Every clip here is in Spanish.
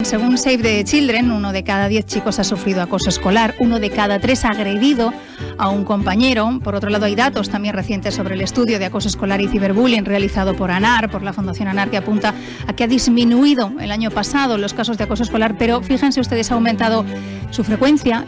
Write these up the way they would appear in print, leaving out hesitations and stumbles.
según Save the Children, 1 de cada 10 chicos ha sufrido acoso escolar, 1 de cada 3 ha agredido a un compañero. Por otro lado, hay datos también recientes sobre el estudio de acoso escolar y ciberbullying realizado por ANAR, por la Fundación ANAR, que apunta a que ha disminuido el año pasado los casos de acoso escolar, pero fíjense ustedes, ha aumentado su frecuencia,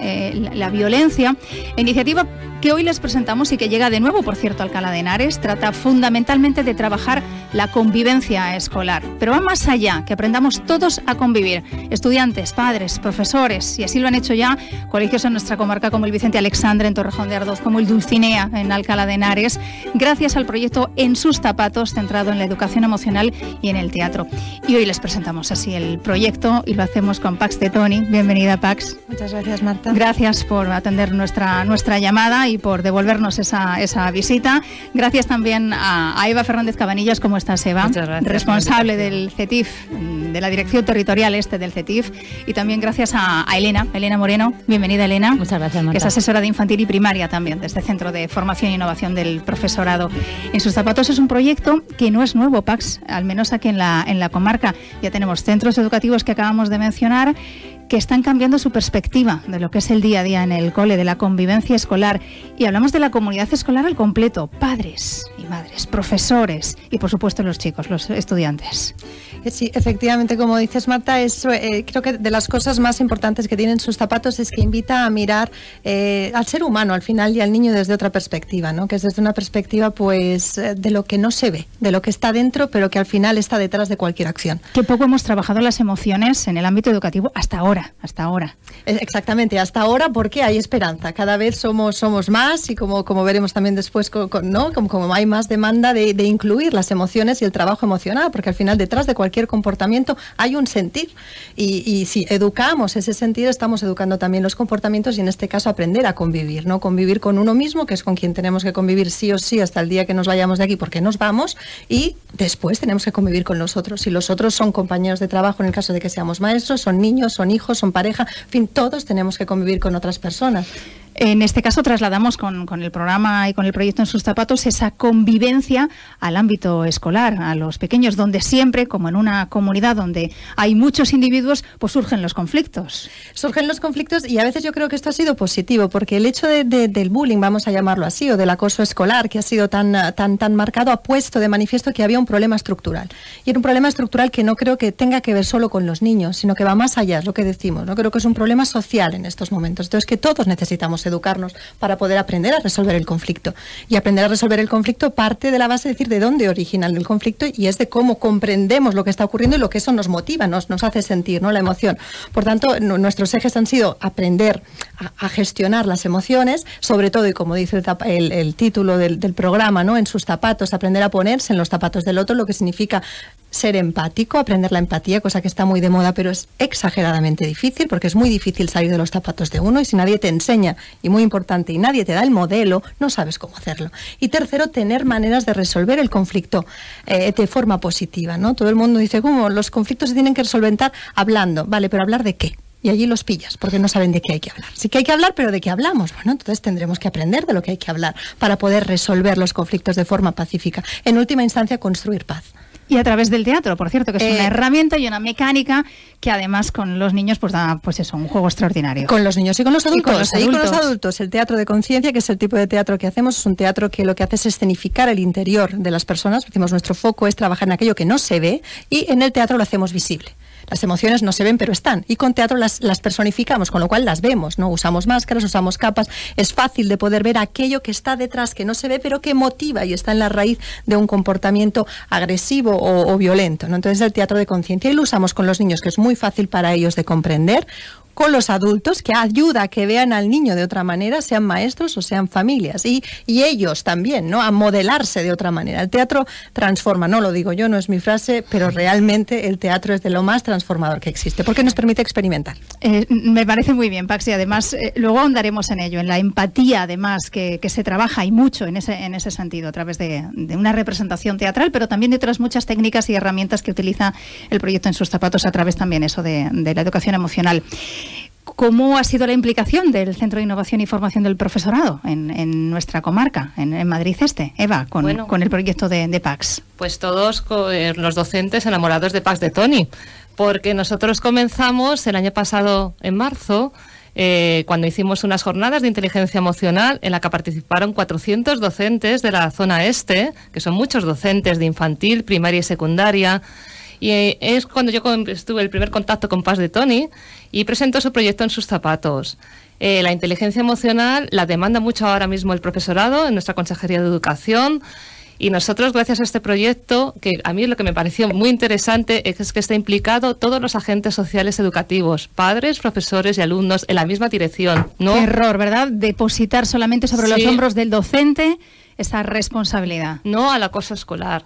la violencia. La iniciativa que hoy les presentamos y que llega de nuevo, por cierto, a Alcalá de Henares, trata fundamentalmente de trabajar la convivencia escolar, pero va más allá, que aprendamos todos a convivir, estudiantes, padres, profesores, y así lo han hecho ya colegios en nuestra comarca como el Vicente Alexandre en Torrejón de Ardoz, como el Dulcinea en Alcalá de Henares, gracias al proyecto En sus zapatos, centrado en la educación emocional y en el teatro. Y hoy les presentamos así el proyecto y lo hacemos con Pax de Toni. Bienvenida, Pax. Muchas gracias, Marta. Gracias por atender nuestra llamada y por devolvernos esa visita. Gracias también a Eva Fernández Cabanillas. ¿Cómo estás, Eva? Muchas gracias. Responsable del CETIF, de la Dirección Territorial del CETIF. Y también gracias a Elena Moreno. Bienvenida, Elena. Muchas gracias, Marta. Que es asesora de infantil y primaria también, de este Centro de Formación e Innovación del Profesorado. En sus zapatos es un proyecto que no es nuevo, Pax, al menos aquí en la comarca. Ya tenemos centros educativos que acabamos de mencionar, que están cambiando su perspectiva de lo que es el día a día en el cole, de la convivencia escolar. Y hablamos de la comunidad escolar al completo, padres y madres, profesores y, por supuesto, los chicos, los estudiantes. Sí, efectivamente, como dices, Marta, creo que de las cosas más importantes que tienen sus zapatos es que invita a mirar al ser humano al final y al niño desde otra perspectiva, ¿no? Que es desde una perspectiva pues de lo que no se ve, de lo que está dentro, pero que al final está detrás de cualquier acción. Qué poco hemos trabajado las emociones en el ámbito educativo hasta ahora. Exactamente, hasta ahora, porque hay esperanza. Cada vez somos más y como veremos también después, ¿no? Como hay más demanda de incluir las emociones y el trabajo emocional, porque al final detrás de cualquier comportamiento hay un sentir. Y si educamos ese sentir, estamos educando también los comportamientos y en este caso aprender a convivir, ¿no? Convivir con uno mismo, que es con quien tenemos que convivir sí o sí hasta el día que nos vayamos de aquí, porque nos vamos, y después tenemos que convivir con los otros. Y los otros son compañeros de trabajo en el caso de que seamos maestros, son niños, son hijos, son pareja, en fin, todos tenemos que convivir con otras personas. En este caso trasladamos con el programa y con el proyecto En sus zapatos esa convivencia al ámbito escolar, a los pequeños, donde siempre, como en una comunidad donde hay muchos individuos, pues surgen los conflictos. Surgen los conflictos y a veces yo creo que esto ha sido positivo, porque el hecho del bullying, vamos a llamarlo así, o del acoso escolar, que ha sido tan marcado, ha puesto de manifiesto que había un problema estructural. Y era un problema estructural que no creo que tenga que ver solo con los niños, sino que va más allá, es lo que decimos, ¿no? Creo que es un problema social en estos momentos. Entonces, que todos necesitamos educarnos para poder aprender a resolver el conflicto. Y aprender a resolver el conflicto parte de la base de decir de dónde origina el conflicto y es de cómo comprendemos lo que está ocurriendo y lo que eso nos motiva, nos hace sentir, ¿no? La emoción. Por tanto, nuestros ejes han sido aprender a gestionar las emociones, sobre todo, y como dice el título del programa, ¿no? En sus zapatos, aprender a ponerse en los zapatos del otro, lo que significa ser empático, aprender la empatía, cosa que está muy de moda, pero es exageradamente difícil, porque es muy difícil salir de los zapatos de uno y si nadie te enseña, y muy importante, y nadie te da el modelo, no sabes cómo hacerlo. Y tercero, tener maneras de resolver el conflicto de forma positiva, ¿no? Todo el mundo dice, ¿cómo? Los conflictos se tienen que resolver hablando. Vale, pero ¿hablar de qué? Y allí los pillas, porque no saben de qué hay que hablar. Sí que hay que hablar, pero ¿de qué hablamos? Bueno, entonces tendremos que aprender de lo que hay que hablar para poder resolver los conflictos de forma pacífica. En última instancia, construir paz. Y a través del teatro, por cierto, que es una herramienta y una mecánica que además con los niños pues da un juego extraordinario. Con los niños y con los adultos. Y con los adultos. El teatro de conciencia, que es el tipo de teatro que hacemos, es un teatro que lo que hace es escenificar el interior de las personas. Decimos, nuestro foco es trabajar en aquello que no se ve y en el teatro lo hacemos visible. Las emociones no se ven, pero están. Y con teatro las personificamos, con lo cual las vemos, ¿no? Usamos máscaras, usamos capas. Es fácil de poder ver aquello que está detrás, que no se ve, pero que motiva y está en la raíz de un comportamiento agresivo o violento, ¿no? Entonces, el teatro de conciencia. Y lo usamos con los niños, que es muy fácil para ellos de comprender. Con los adultos, que ayuda a que vean al niño de otra manera, sean maestros o sean familias, y ellos también, ¿no? A modelarse de otra manera. El teatro transforma, no lo digo yo, no es mi frase, pero realmente el teatro es de lo más transformador que existe, porque nos permite experimentar. Me parece muy bien, Pax, y además luego ahondaremos en ello, en la empatía además que se trabaja y mucho en ese sentido, a través de una representación teatral, pero también de otras muchas técnicas y herramientas que utiliza el proyecto En sus zapatos, a través también eso de la educación emocional. ¿Cómo ha sido la implicación del Centro de Innovación y Formación del Profesorado en nuestra comarca, en Madrid Este, Eva, con el proyecto de Pax? Pues todos los docentes enamorados de Pax de Toni, Porque nosotros comenzamos el año pasado, en marzo, cuando hicimos unas jornadas de inteligencia emocional en la que participaron 400 docentes de la zona este, que son muchos docentes de infantil, primaria y secundaria. Y es cuando yo estuve el primer contacto con Paz de Toni y presentó su proyecto En sus zapatos. La inteligencia emocional la demanda mucho ahora mismo el profesorado en nuestra Consejería de Educación. Y nosotros, gracias a este proyecto, que a mí lo que me pareció muy interesante es que está implicado todos los agentes sociales educativos, padres, profesores y alumnos en la misma dirección, ¿no? Qué error, ¿verdad? Depositar solamente sobre los hombros del docente esa responsabilidad. No al acoso escolar.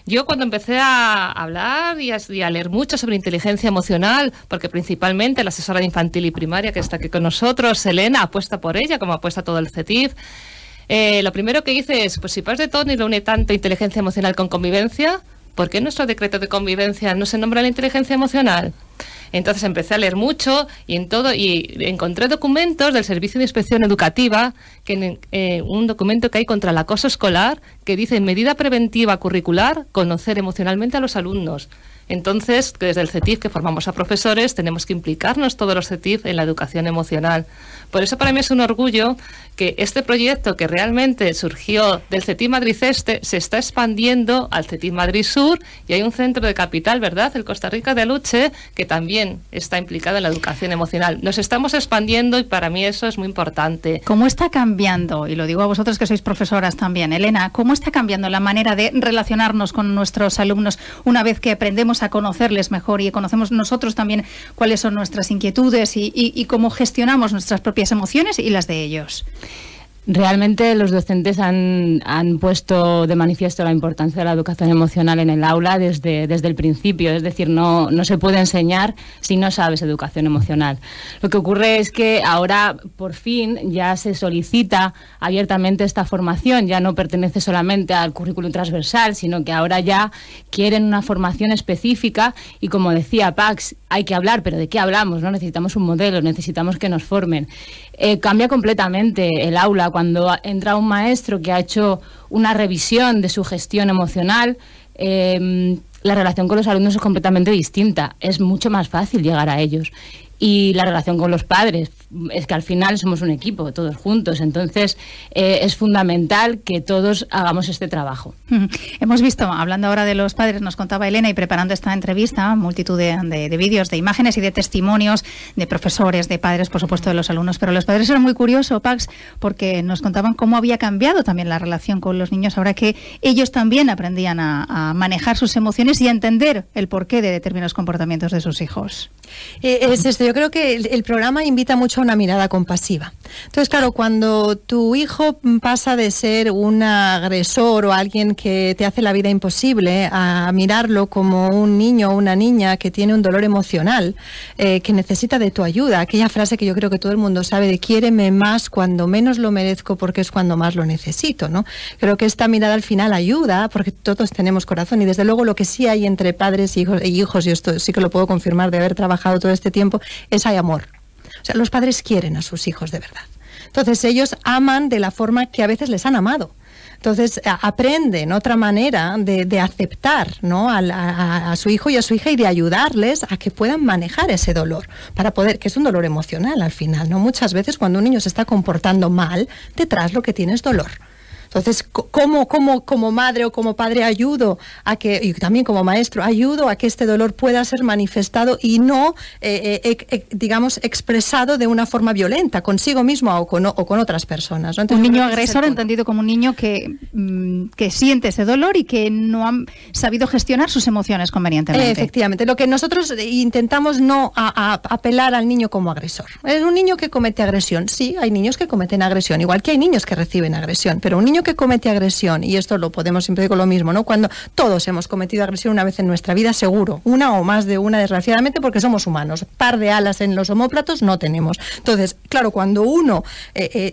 Yo cuando empecé a hablar y a leer mucho sobre inteligencia emocional, porque principalmente la asesora de infantil y primaria que está aquí con nosotros, Elena, apuesta por ella, como apuesta todo el CETIF, lo primero que hice es, pues si Paz de Toni lo une tanto inteligencia emocional con convivencia, ¿por qué en nuestro decreto de convivencia no se nombra la inteligencia emocional? Entonces empecé a leer mucho y encontré documentos del Servicio de Inspección Educativa, un documento que hay contra el acoso escolar, que dice medida preventiva curricular, conocer emocionalmente a los alumnos. Entonces, desde el CETIF, que formamos a profesores, tenemos que implicarnos todos los CETIF en la educación emocional. Por eso para mí es un orgullo que este proyecto, que realmente surgió del CETIF Madrid Este, se está expandiendo al CETIF Madrid Sur, y hay un centro de capital, ¿verdad?, el Costa Rica de Aluche, que también está implicado en la educación emocional. Nos estamos expandiendo y para mí eso es muy importante. ¿Cómo está cambiando? Y lo digo a vosotros que sois profesoras también, Elena, ¿cómo está cambiando la manera de relacionarnos con nuestros alumnos una vez que aprendemos a conocerles mejor y conocemos nosotros también cuáles son nuestras inquietudes y cómo gestionamos nuestras propias emociones y las de ellos? Realmente los docentes han puesto de manifiesto la importancia de la educación emocional en el aula desde el principio, es decir, no se puede enseñar si no sabes educación emocional. Lo que ocurre es que ahora por fin ya se solicita abiertamente esta formación, ya no pertenece solamente al currículum transversal, sino que ahora ya quieren una formación específica y, como decía Pax, hay que hablar, pero ¿de qué hablamos? ¿No? Necesitamos un modelo, necesitamos que nos formen. Cambia completamente el aula cuando entra un maestro que ha hecho una revisión de su gestión emocional. La relación con los alumnos es completamente distinta, es mucho más fácil llegar a ellos. Y la relación con los padres, es que al final somos un equipo, todos juntos, entonces es fundamental que todos hagamos este trabajo. Hemos visto, hablando ahora de los padres, nos contaba Elena, y preparando esta entrevista, multitud de vídeos, de imágenes y de testimonios de profesores, de padres, por supuesto de los alumnos, pero los padres eran muy curiosos, Pax, porque nos contaban cómo había cambiado también la relación con los niños, ahora que ellos también aprendían a manejar sus emociones y a entender el porqué de determinados comportamientos de sus hijos. Es esto, yo creo que el programa invita mucho a una mirada compasiva. Entonces, claro, cuando tu hijo pasa de ser un agresor o alguien que te hace la vida imposible a mirarlo como un niño o una niña que tiene un dolor emocional, que necesita de tu ayuda, aquella frase que yo creo que todo el mundo sabe de quiéreme más cuando menos lo merezco porque es cuando más lo necesito, ¿no? Creo que esta mirada al final ayuda porque todos tenemos corazón y desde luego lo que sí hay entre padres y hijos, y esto sí que lo puedo confirmar de haber trabajado todo este tiempo, es hay amor. O sea, los padres quieren a sus hijos de verdad. Entonces ellos aman de la forma que a veces les han amado. Entonces aprenden otra manera de aceptar, ¿no?, a su hijo y a su hija y de ayudarles a que puedan manejar ese dolor, para poder, que es un dolor emocional al final, ¿no? Muchas veces cuando un niño se está comportando mal, detrás lo que tiene es dolor. Entonces, como madre o como padre ayudo a que, y también como maestro, ayudo a que este dolor pueda ser manifestado y no, digamos, expresado de una forma violenta, consigo mismo o con otras personas, ¿no? Entonces, un niño agresor entendido como un niño que siente ese dolor y que no ha sabido gestionar sus emociones convenientemente. Efectivamente, lo que nosotros intentamos no apelar al niño como agresor. Es un niño que comete agresión, sí, hay niños que cometen agresión, igual que hay niños que reciben agresión, pero un niño que comete agresión, y esto lo podemos siempre con lo mismo, ¿no? Cuando todos hemos cometido agresión una vez en nuestra vida, seguro, una o más de una, desgraciadamente, porque somos humanos. Par de alas en los omóplatos no tenemos. Entonces, claro, cuando uno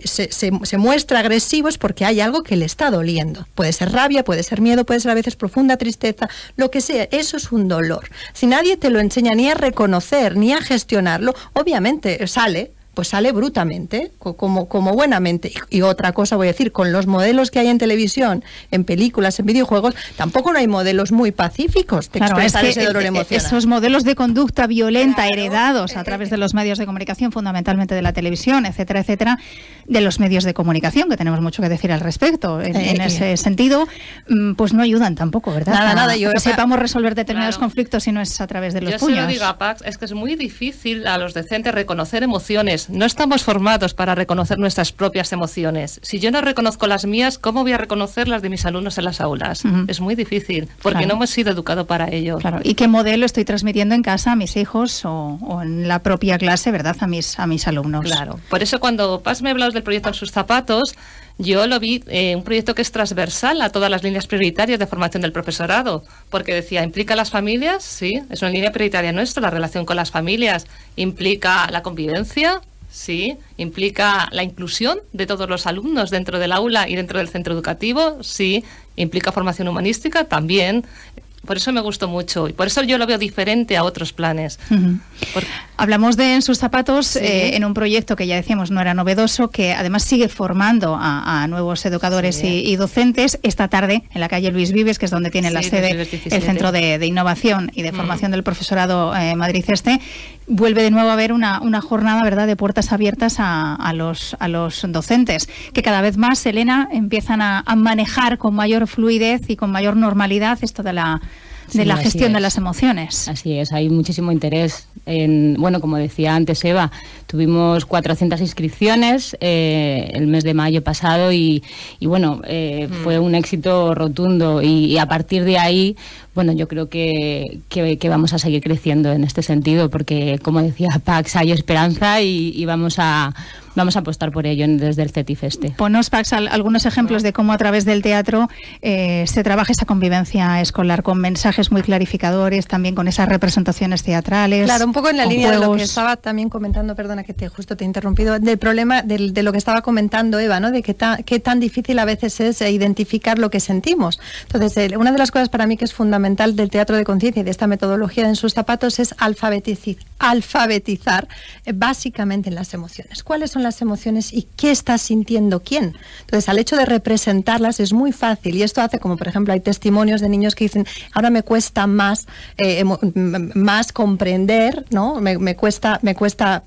se muestra agresivo es porque hay algo que le está doliendo. Puede ser rabia, puede ser miedo, puede ser a veces profunda tristeza, lo que sea, eso es un dolor. Si nadie te lo enseña ni a reconocer, ni a gestionarlo, obviamente sale, pues sale brutamente, como buenamente. Y otra cosa voy a decir, con los modelos que hay en televisión, en películas, en videojuegos, tampoco no hay modelos muy pacíficos de expresar ese dolor emocional. Esos modelos de conducta violenta heredados a través de los medios de comunicación, fundamentalmente de la televisión, etcétera, etcétera, de los medios de comunicación, que tenemos mucho que decir al respecto. En ese sentido, pues no ayudan tampoco, ¿verdad? Nada. Que sepamos resolver determinados conflictos si no es a través de los puños. Yo se lo digo a Pax, es que es muy difícil a los docentes reconocer emociones. No estamos formados para reconocer nuestras propias emociones. Si yo no reconozco las mías, ¿cómo voy a reconocer las de mis alumnos en las aulas? Es muy difícil, porque no hemos sido educados para ello. Claro. ¿Y qué modelo estoy transmitiendo en casa a mis hijos o en la propia clase, verdad, a mis alumnos? Claro. Por eso cuando Pax me habló del proyecto En sus zapatos, yo lo vi un proyecto que es transversal a todas las líneas prioritarias de formación del profesorado, porque decía, ¿implica a las familias? Sí, es una línea prioritaria nuestra, la relación con las familias. ¿Implica la convivencia? Sí. ¿Implica la inclusión de todos los alumnos dentro del aula y dentro del centro educativo? Sí. ¿Implica formación humanística? También. Por eso me gustó mucho y por eso yo lo veo diferente a otros planes. Hablamos de En sus zapatos, en un proyecto que ya decíamos no era novedoso, que además sigue formando a nuevos educadores y docentes. Esta tarde en la calle Luis Vives, que es donde tiene la sede el Centro de Innovación y de Formación del Profesorado Madrid Este, vuelve de nuevo a haber una jornada, ¿verdad?, de puertas abiertas a los docentes, que cada vez más, Elena, empiezan a manejar con mayor fluidez y con mayor normalidad esto de la gestión de las emociones. Así es, hay muchísimo interés. Bueno, como decía antes Eva, tuvimos 400 inscripciones el mes de mayo pasado y bueno, fue un éxito rotundo y a partir de ahí, bueno, yo creo que vamos a seguir creciendo en este sentido porque, como decía Pax, hay esperanza y vamos a apostar por ello desde el CETIFESTE. Ponos, Pax, algunos ejemplos de cómo a través del teatro se trabaja esa convivencia escolar con mensajes muy clarificadores, también con esas representaciones teatrales. Claro, un poco en la línea de lo que estaba también comentando, perdona que justo te he interrumpido, del problema de lo que estaba comentando Eva, ¿no? De qué tan difícil a veces es identificar lo que sentimos. Entonces, una de las cosas para mí que es fundamental del teatro de conciencia y de esta metodología de En sus zapatos es alfabetizar básicamente en las emociones. ¿Cuáles son las emociones y qué está sintiendo quién? Entonces, al hecho de representarlas es muy fácil y esto hace, como por ejemplo hay testimonios de niños que dicen, ahora me cuesta más comprender, ¿no? Me cuesta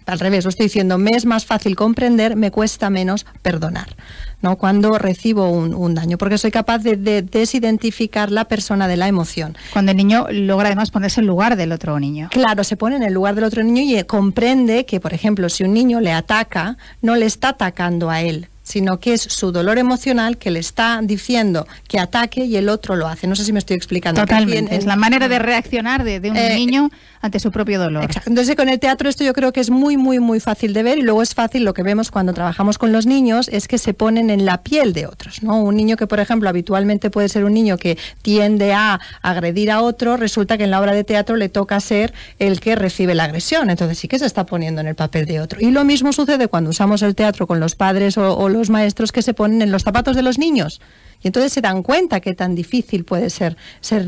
al revés, lo estoy diciendo, me es más fácil comprender, me cuesta menos perdonar, ¿no? Cuando recibo un daño, porque soy capaz de desidentificar la persona de la emoción. Cuando el niño logra además ponerse en lugar del otro niño. Claro, se pone en el lugar del otro niño y comprende que, por ejemplo, si un niño le ataca, no le está atacando a él, sino que es su dolor emocional que le está diciendo que ataque y el otro lo hace. No sé si me estoy explicando. Totalmente, es la manera de reaccionar de un niño ante su propio dolor. Exacto. Entonces, con el teatro esto yo creo que es muy, muy, muy fácil de ver y luego es fácil, lo que vemos cuando trabajamos con los niños es que se ponen en la piel de otros, ¿no? Un niño que, por ejemplo, habitualmente puede ser un niño que tiende a agredir a otro, resulta que en la obra de teatro le toca ser el que recibe la agresión, entonces sí que se está poniendo en el papel de otro. Y lo mismo sucede cuando usamos el teatro con los padres o los maestros que se ponen en los zapatos de los niños. Y entonces se dan cuenta qué tan difícil puede ser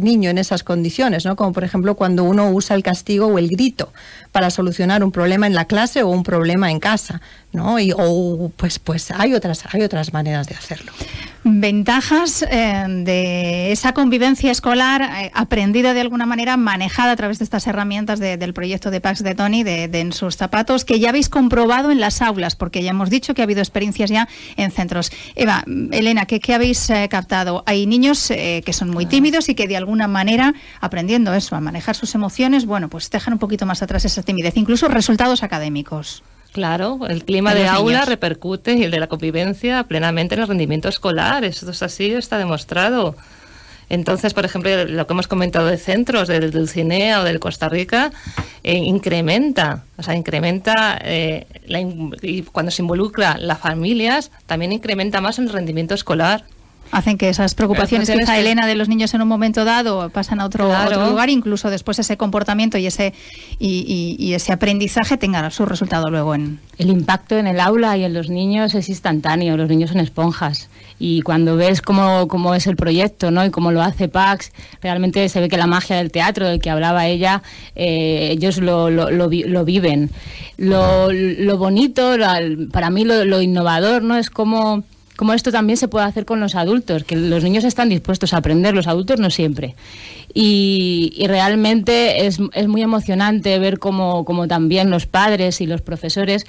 niño en esas condiciones, ¿no? Como por ejemplo cuando uno usa el castigo o el grito para solucionar un problema en la clase o un problema en casa, ¿no? Pues hay otras maneras de hacerlo. Ventajas de esa convivencia escolar aprendida de alguna manera, manejada a través de estas herramientas del proyecto de Pax de Toni, de En sus zapatos, que ya habéis comprobado en las aulas, porque ya hemos dicho que ha habido experiencias ya en centros. Eva, Elena, ¿qué habéis captado? Hay niños que son muy tímidos y que de alguna manera, aprendiendo eso, a manejar sus emociones, bueno, pues dejan un poquito más atrás esa timidez, incluso resultados académicos. Claro, el clima de aula repercute y el de la convivencia plenamente en el rendimiento escolar. Eso es así, está demostrado. Entonces, por ejemplo, lo que hemos comentado de centros, del Dulcinea o del Costa Rica, incrementa y cuando se involucra las familias, también incrementa más el rendimiento escolar. hacen que esas preocupaciones quizá, Elena, de los niños en un momento dado pasan a otro lugar, incluso después ese comportamiento y ese aprendizaje tenga su resultado luego en... El impacto en el aula y en los niños es instantáneo, los niños son esponjas. Y cuando ves cómo es el proyecto, ¿no? Y cómo lo hace Pax, realmente se ve que la magia del teatro del que hablaba ella, ellos lo viven. Lo bonito, para mí lo innovador, ¿no? Es como esto también se puede hacer con los adultos, que los niños están dispuestos a aprender, los adultos no siempre. Y realmente es muy emocionante ver cómo también los padres y los profesores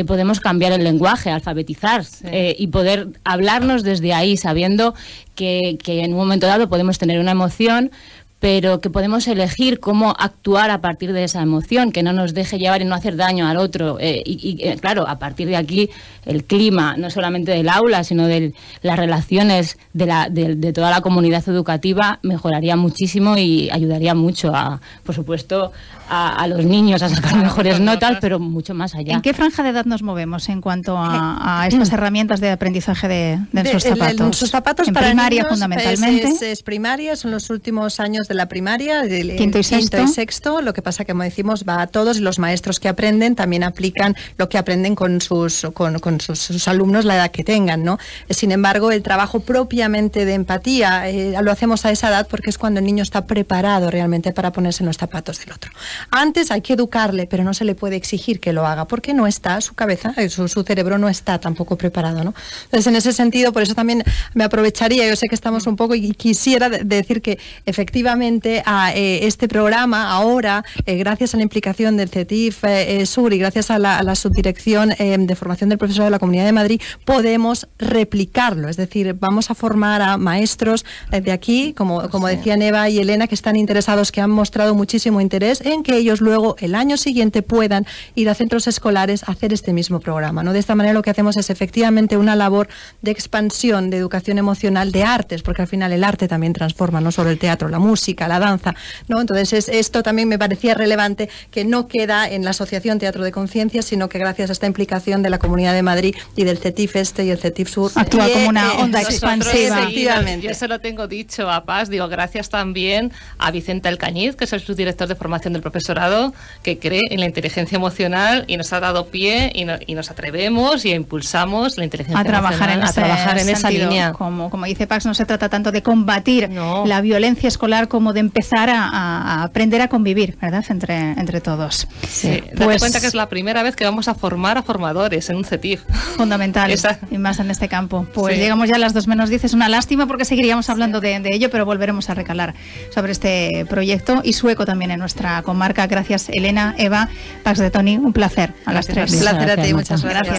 podemos cambiar el lenguaje, alfabetizar, y poder hablarnos desde ahí, sabiendo que en un momento dado podemos tener una emoción, pero que podemos elegir cómo actuar a partir de esa emoción, que no nos deje llevar y no hacer daño al otro. Claro, a partir de aquí, el clima, no solamente del aula, sino de las relaciones de toda la comunidad educativa, mejoraría muchísimo y ayudaría mucho, por supuesto, a los niños a sacar mejores notas, pero mucho más allá. ¿En qué franja de edad nos movemos en cuanto a estas herramientas de aprendizaje de sus zapatos? Nuestros zapatos en para primaria, niños, fundamentalmente. Es primaria, son los últimos años de la primaria, quinto y sexto. Lo que pasa que, como decimos, va a todos, y los maestros que aprenden también aplican lo que aprenden con sus alumnos, la edad que tengan, ¿no? Sin embargo, el trabajo propiamente de empatía lo hacemos a esa edad porque es cuando el niño está preparado realmente para ponerse en los zapatos del otro. Antes hay que educarle, pero no se le puede exigir que lo haga porque no está, su cabeza, su cerebro no está tampoco preparado, ¿no? Entonces, en ese sentido, por eso también me aprovecharía, yo sé que estamos un poco, y quisiera decir que efectivamente a este programa ahora, gracias a la implicación del CETIF Sur y gracias a la Subdirección de Formación del Profesorado de la Comunidad de Madrid, podemos replicarlo. Es decir, vamos a formar a maestros de aquí, como decían Eva y Elena, que están interesados, que han mostrado muchísimo interés en que ellos luego el año siguiente puedan ir a centros escolares a hacer este mismo programa, ¿no? De esta manera lo que hacemos es efectivamente una labor de expansión de educación emocional, de artes, porque al final el arte también transforma, no solo el teatro, la música, la danza, ¿no? Entonces esto también me parecía relevante, que no queda en la Asociación Teatro de Conciencia, sino que gracias a esta implicación de la Comunidad de Madrid y del CETIF Este y el CETIF Sur, actúa como una onda expansiva. Efectivamente. Yo se lo tengo dicho a Paz, digo, gracias también a Vicente Alcañiz, que es el subdirector de formación del profesorado, que cree en la inteligencia emocional y nos ha dado pie y nos atrevemos y impulsamos la inteligencia emocional a trabajar en esa línea. Como dice Pax, no se trata tanto de combatir la violencia escolar como de empezar a aprender a convivir, ¿verdad? Entre todos. Sí. Date cuenta que es la primera vez que vamos a formar a formadores en un CETIF. Fundamental, y más en este campo. Pues llegamos ya a las 2:10, es una lástima porque seguiríamos hablando de ello, pero volveremos a recalar sobre este proyecto y su eco también en nuestra comarca. Gracias, Elena, Eva, Pax de Toni, un placer a las tres. Un placer a ti, muchas gracias.